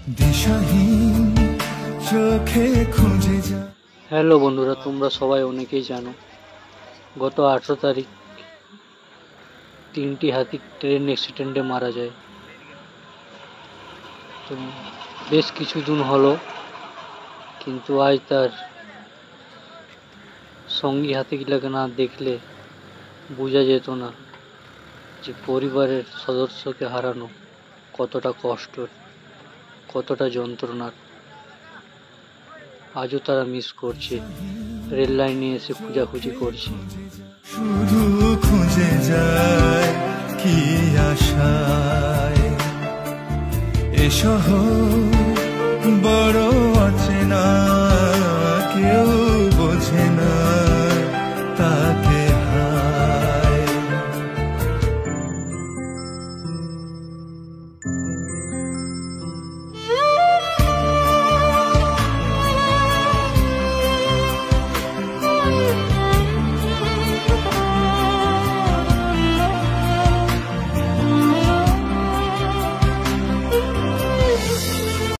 দিশাহীন চোখে খুঁজে যা। হ্যালো বন্ধুরা, তোমরা সবাই অনেকেই জানো গত 18 তারিখ 3টি হাতি ট্রেন অ্যাক্সিডেন্টে মারা যায়। তো বেশ কিছুদিন হলো, কিন্তু আজ তার সঙ্গী হাতিগুলোকে না দেখলে বোঝা যেত না যে পরিবারের সদস্যকে হারানো কতটা কষ্টের, কতটা যন্ত্রণার। আজও তারা মিস করছে, রেল লাইনে এসে খোঁজাখুঁজি করছে। শুধু খুঁজে যায় কি আশায়, এ শহর বড় অচেনা।